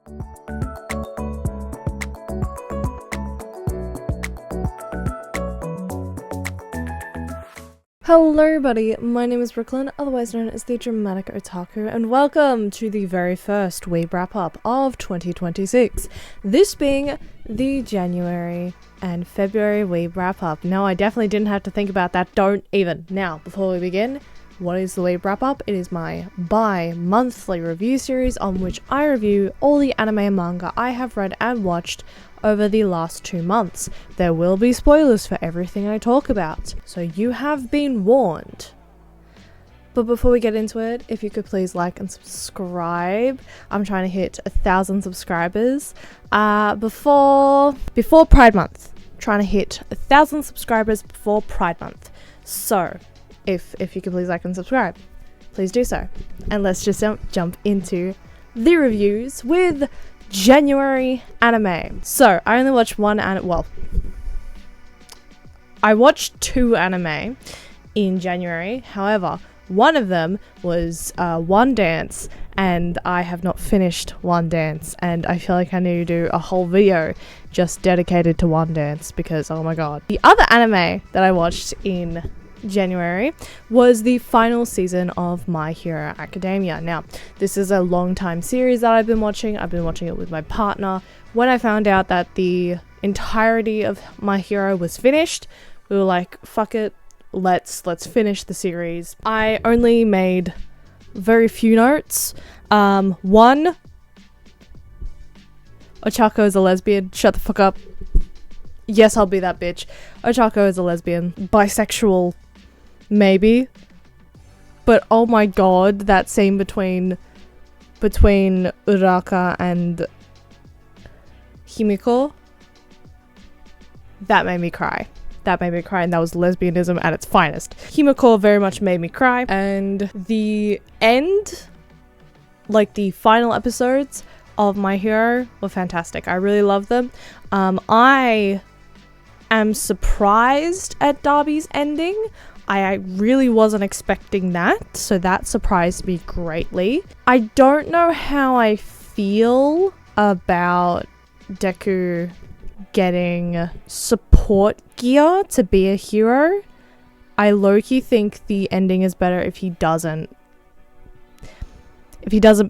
Hello everybody, my name is Brooklyn, otherwise known as TheDramaticOtaku, and welcome to the very first WEEB wrap-up of 2026, this being the January and February WEEB wrap-up. No, I definitely didn't have to think about that, don't even. Now, before we begin, what is the WEEB wrap-up? It is my bi-monthly review series on which I review all the anime and manga I have read and watched over the last 2 months. There will be spoilers for everything I talk about, so you have been warned. But before we get into it, if you could please like and subscribe. I'm trying to hit 1,000 subscribers before Pride Month. Trying to hit 1,000 subscribers before Pride Month. So if you could please like and subscribe, please do so. And let's just jump into the reviews with January anime. So I only watched one anime. Well, I watched 2 anime in January. However, one of them was Wandance, and I have not finished Wandance, and I feel like I need to do a whole video just dedicated to Wandance because oh my god. The other anime that I watched in January was the final season of My Hero Academia. Now, this is a long time series that I've been watching. I've been watching it with my partner. When I found out that the entirety of My Hero was finished, we were like, fuck it, let's finish the series. I only made very few notes. One, Ochako is a lesbian. Shut the fuck up. Yes, I'll be that bitch. Ochako is a lesbian. Bisexual, maybe, but oh my god, that scene between Uraka and Himiko, that made me cry, and that was lesbianism at its finest. Himiko very much made me cry, and the end, like the final episodes of My Hero, were fantastic. I really love them. I am surprised at Darby's ending. I really wasn't expecting that, so that surprised me greatly. I don't know how I feel about Deku getting support gear to be a hero. I low-key think the ending is better if he doesn't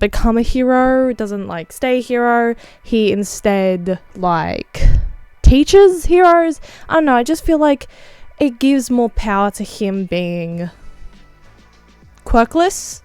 become a hero, doesn't like stay a hero, he instead like teaches heroes. I don't know, I just feel like it gives more power to him being quirkless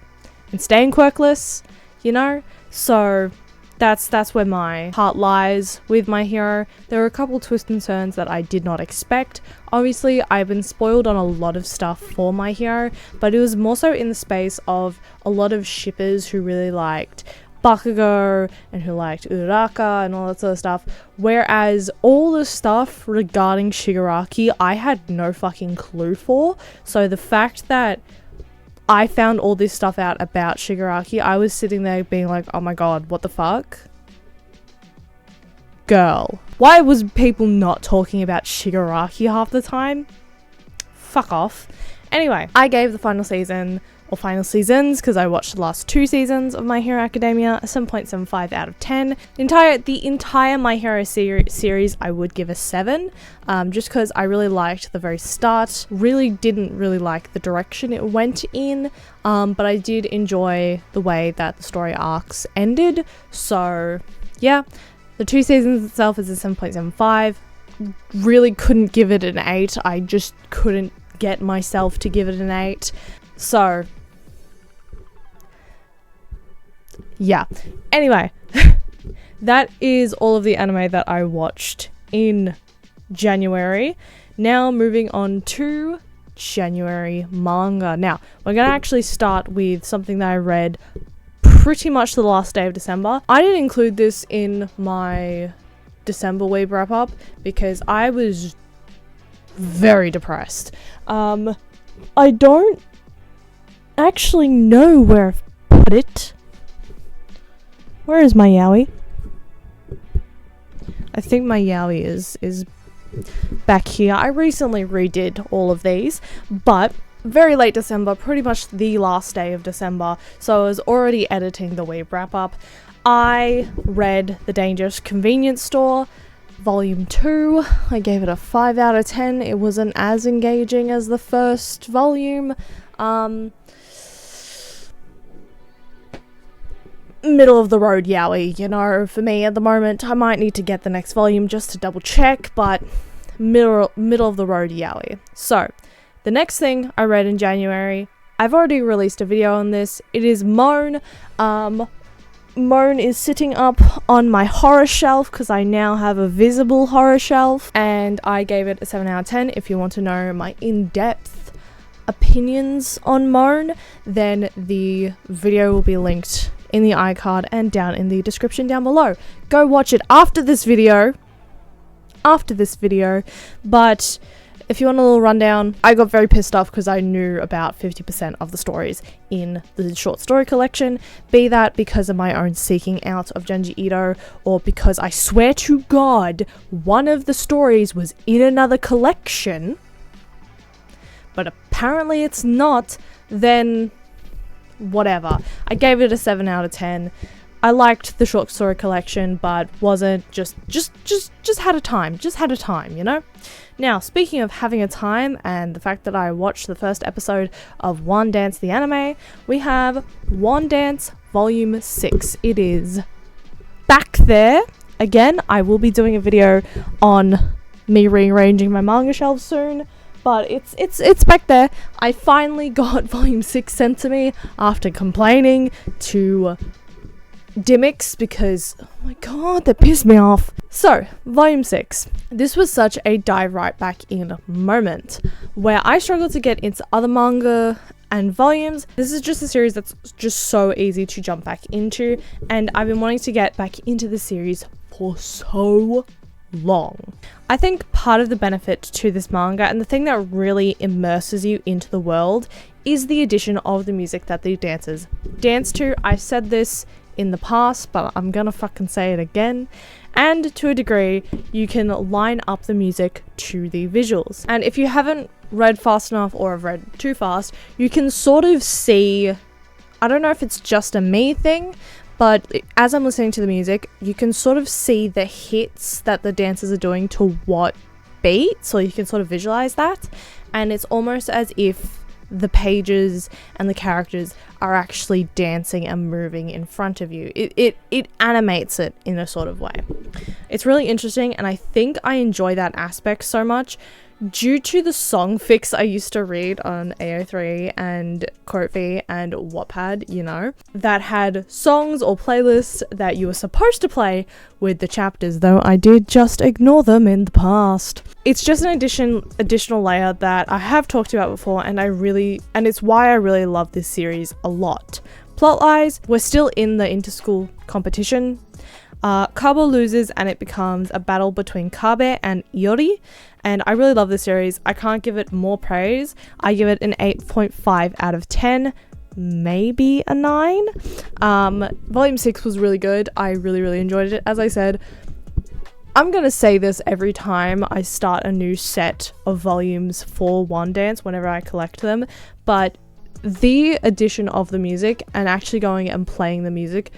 and staying quirkless, you know? So that's where my heart lies with My Hero. There were a couple twists and turns that I did not expect. Obviously, I've been spoiled on a lot of stuff for My Hero, but it was more so in the space of a lot of shippers who really liked Bakugo and who liked Uraka and all that sort of stuff, whereas all the stuff regarding Shigaraki I had no fucking clue for. So the fact that I found all this stuff out about Shigaraki, I was sitting there being like, oh my god, what the fuck? Girl, why was people not talking about Shigaraki half the time? Fuck off. Anyway, I gave the final season, or final seasons, because I watched the last 2 seasons of My Hero Academia, a 7.75 out of 10. The entire My Hero series I would give a 7, just because I really liked the very start. Didn't really like the direction it went in, but I did enjoy the way that the story arcs ended. So yeah, the 2 seasons itself is a 7.75. Really couldn't give it an 8. I just couldn't get myself to give it an 8. So yeah, anyway, that is all of the anime that I watched in January. Now moving on to January manga. Now we're gonna actually start with something that I read pretty much the last day of December. I didn't include this in my December WEEB wrap up because I was very depressed. I don't actually know where I've put it. Where is my yaoi? I think my yaoi is back here. I recently redid all of these, but very late December, pretty much the last day of December, so I was already editing the WEEB wrap up. I read The Dangerous Convenience Store, Volume 2. I gave it a 5 out of 10. It wasn't as engaging as the first volume. Middle of the road yaoi, you know, for me at the moment. I might need to get the next volume just to double check, but middle of the road yaoi. So, the next thing I read in January, I've already released a video on this. It is Moan. Moan is sitting up on my horror shelf because I now have a visible horror shelf, and I gave it a 7 out of 10. If you want to know my in-depth opinions on Moan, then the video will be linked in the iCard and down in the description down below. Go watch it after this video. But if you want a little rundown, I got very pissed off because I knew about 50% of the stories in the short story collection, be that because of my own seeking out of Junji Ito, or because I swear to God, one of the stories was in another collection, but apparently it's not, then whatever. I gave it a 7 out of 10. I liked the short story collection, but wasn't just had a time, you know? Now, speaking of having a time and the fact that I watched the first episode of Wandance the anime, we have Wandance Volume 6. It is back there. Again, I will be doing a video on me rearranging my manga shelves soon, but it's back there. I finally got Volume 6 sent to me after complaining to Dimmicks because, oh my god, that pissed me off. So, Volume 6. This was such a dive right back in moment where I struggled to get into other manga and volumes. This is just a series that's just so easy to jump back into, and I've been wanting to get back into the series for so long. I think part of the benefit to this manga, and the thing that really immerses you into the world, is the addition of the music that the dancers dance to. I've said this in the past, but I'm gonna fucking say it again. And to a degree, you can line up the music to the visuals. And if you haven't read fast enough or have read too fast, you can sort of see, I don't know if it's just a me thing, but as I'm listening to the music, you can sort of see the hits that the dancers are doing to what beat, so you can sort of visualize that. And it's almost as if the pages and the characters are actually dancing and moving in front of you. It animates it in a sort of way. It's really interesting, and I think I enjoy that aspect so much due to the song fix I used to read on AO3 and Kofi and Wattpad, you know, that had songs or playlists that you were supposed to play with the chapters, though I did just ignore them in the past. It's just an additional layer that I have talked about before, and it's why I really love this series a lot. Plot-wise, we're still in the inter-school competition. Kabo loses and it becomes a battle between Kabe and Iori, and I really love this series. I can't give it more praise. I give it an 8.5 out of 10, maybe a 9. Volume 6 was really good. I really enjoyed it. As I said, I'm gonna say this every time I start a new set of volumes for Wandance whenever I collect them, but the addition of the music and actually going and playing the music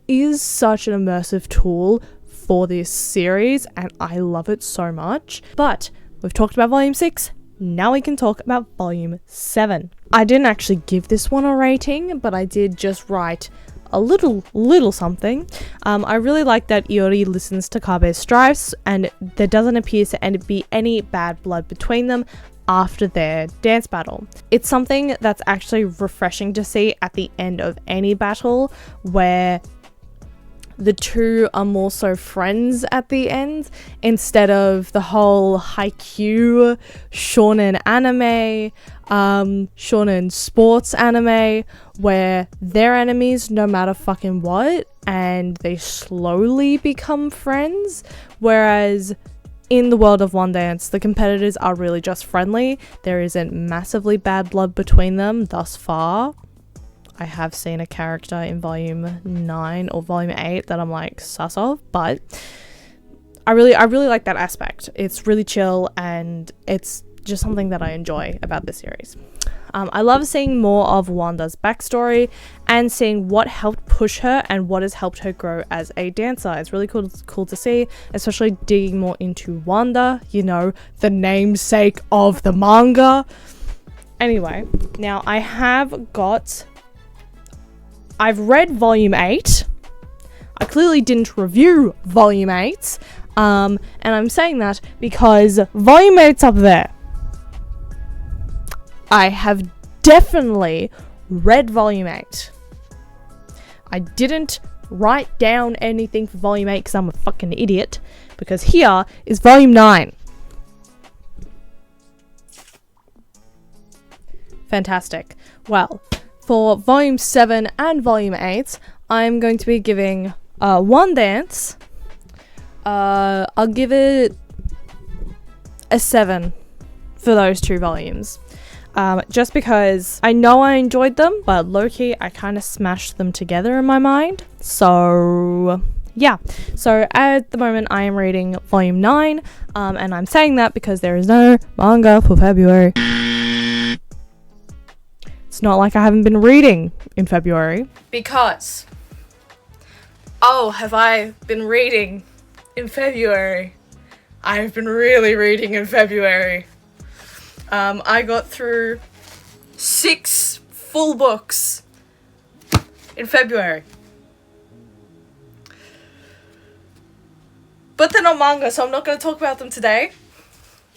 is such an immersive tool for this series, and I love it so much. But we've talked about Volume 6, now we can talk about Volume 7. I didn't actually give this one a rating, but I did just write a little something. I really like that Iori listens to Kabe's strifes, and there doesn't appear to be any bad blood between them after their dance battle. It's something that's actually refreshing to see at the end of any battle, where the two are more so friends at the end, instead of the whole haikyuu shonen anime, shonen sports anime, where they're enemies no matter fucking what, and they slowly become friends. Whereas in the world of Wandance, the competitors are really just friendly. There isn't massively bad blood between them thus far. I have seen a character in volume 9 or volume 8 that I'm like sus of, but I really like that aspect. It's really chill, and it's just something that I enjoy about this series. I love seeing more of Wanda's backstory and seeing what helped push her and what has helped her grow as a dancer. It's really cool to see, especially digging more into Wanda, you know, the namesake of the manga. Anyway, now I've read volume 8. I clearly didn't review volume 8, and I'm saying that because volume 8's up there. I have definitely read volume 8. I didn't write down anything for volume 8 because I'm a fucking idiot, because here is volume 9. Fantastic. Well, for volume 7 and volume 8, I'm going to be giving Wandance. I'll give it a 7 for those 2 volumes. Just because I know I enjoyed them, but low-key I kind of smashed them together in my mind. So yeah, so at the moment I am reading volume 9, and I'm saying that because there is no manga for February. It's not like I haven't been reading in February. Because, oh, have I been reading in February? I've been really reading in February. I got through 6 full books in February. But they're not manga, so I'm not going to talk about them today.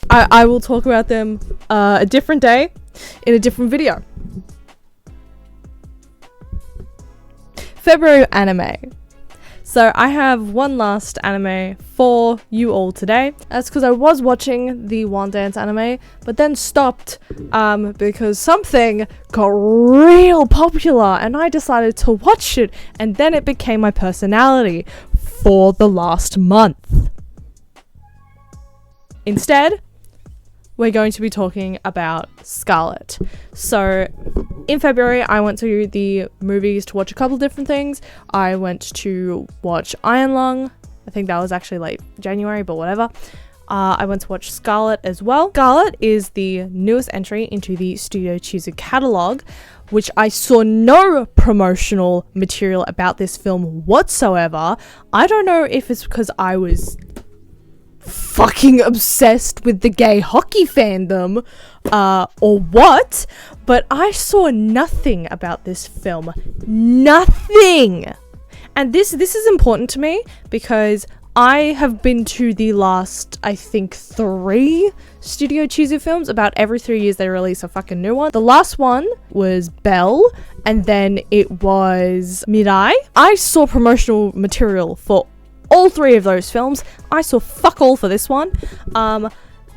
I will talk about them a different day in a different video. February anime. So I have one last anime for you all today. That's because I was watching the Wandance anime, but then stopped because something got real popular and I decided to watch it, and then it became my personality for the last month. Instead, we're going to be talking about Scarlet. So in February, I went to the movies to watch a couple different things. I went to watch Iron Lung. I think that was actually like January, but whatever. I went to watch Scarlet as well. Scarlet is the newest entry into the Studio Chooser catalog, which I saw no promotional material about this film whatsoever. I don't know if it's because I was fucking obsessed with the gay hockey fandom or what, but I saw nothing about this film. Nothing. And this is important to me because I have been to the last, I think, 3 Studio Chooser films. About every 3 years they release a fucking new one. The last one was Belle, and then it was Mirai. I saw promotional material for all 3 of those films. I saw fuck all for this one.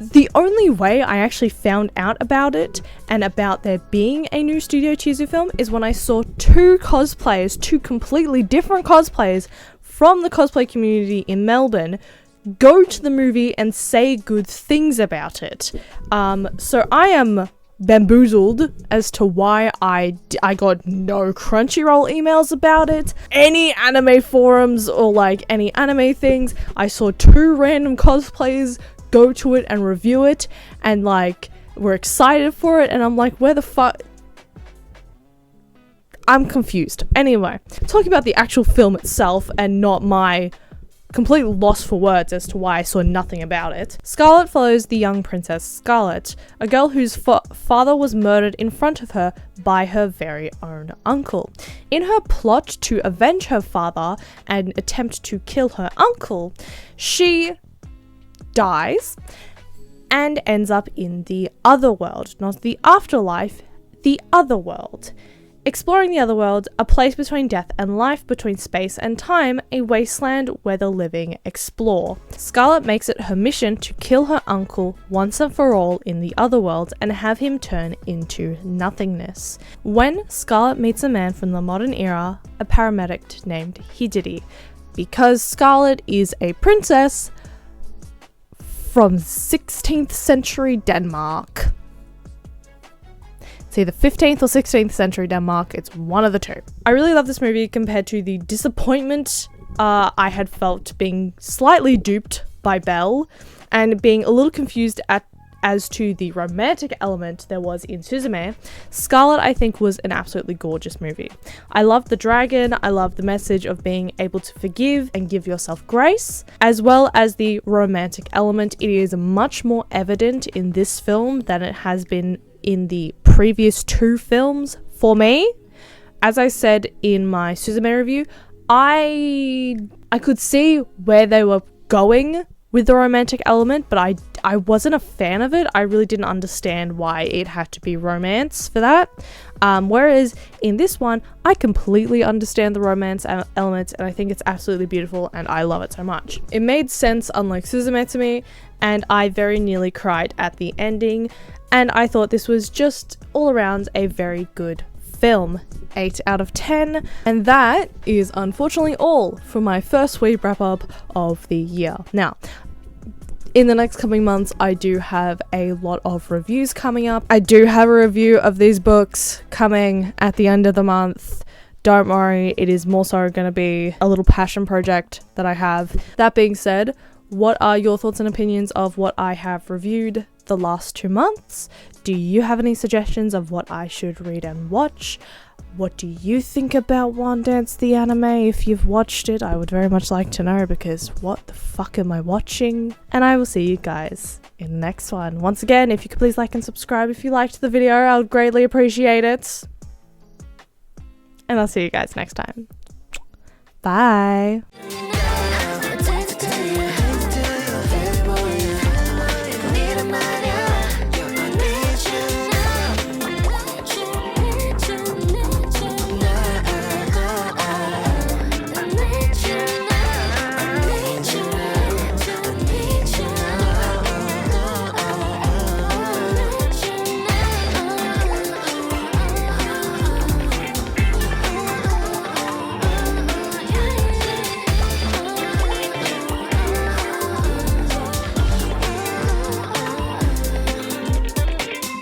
The only way I actually found out about it and about there being a new Studio Chooser film is when I saw 2 cosplayers, 2 completely different cosplayers from the cosplay community in Melbourne, go to the movie and say good things about it. So I am bamboozled as to why I got no Crunchyroll emails about it, any anime forums or like any anime things. I saw 2 random cosplayers go to it and review it and like were excited for it, and I'm like, where the fuck? I'm confused. Anyway, talking about the actual film itself and not my complete loss for words as to why I saw nothing about it. Scarlet follows the young princess Scarlet, a girl whose father was murdered in front of her by her very own uncle. In her plot to avenge her father and attempt to kill her uncle, she dies and ends up in the other world, not the afterlife, the other world. Exploring the other world, a place between death and life, between space and time, a wasteland where the living explore. Scarlet makes it her mission to kill her uncle once and for all in the other world and have him turn into nothingness. When Scarlet meets a man from the modern era, a paramedic named Hideki, because Scarlet is a princess from 16th century Denmark. It's either 15th or 16th century Denmark. It's one of the 2. I really love this movie compared to the disappointment I had felt being slightly duped by Belle and being a little confused as to the romantic element there was in Suzume, Scarlet I think was an absolutely gorgeous movie. I loved the dragon, I loved the message of being able to forgive and give yourself grace, as well as the romantic element. It is much more evident in this film than it has been in the previous 2 films for me. As I said in my Suzume review, I could see where they were going with the romantic element, but I wasn't a fan of it. I really didn't understand why it had to be romance for that. Whereas in this one, I completely understand the romance element, and I think it's absolutely beautiful, and I love it so much. It made sense, unlike Suzume to me, and I very nearly cried at the ending, and I thought this was just all around a very good film. 8 out of 10, and that is unfortunately all for my first WEEB wrap up of the year. Now, in the next coming months, I do have a lot of reviews coming up. I do have a review of these books coming at the end of the month. Don't worry, it is more so going to be a little passion project that I have. That being said, what are your thoughts and opinions of what I have reviewed the last 2 months? Do you have any suggestions of what I should read and watch? What do you think about Wandance the anime? If you've watched it, I would very much like to know, because what the fuck am I watching? And I will see you guys in the next one. Once again, if you could please like and subscribe if you liked the video, I would greatly appreciate it. And I'll see you guys next time. Bye.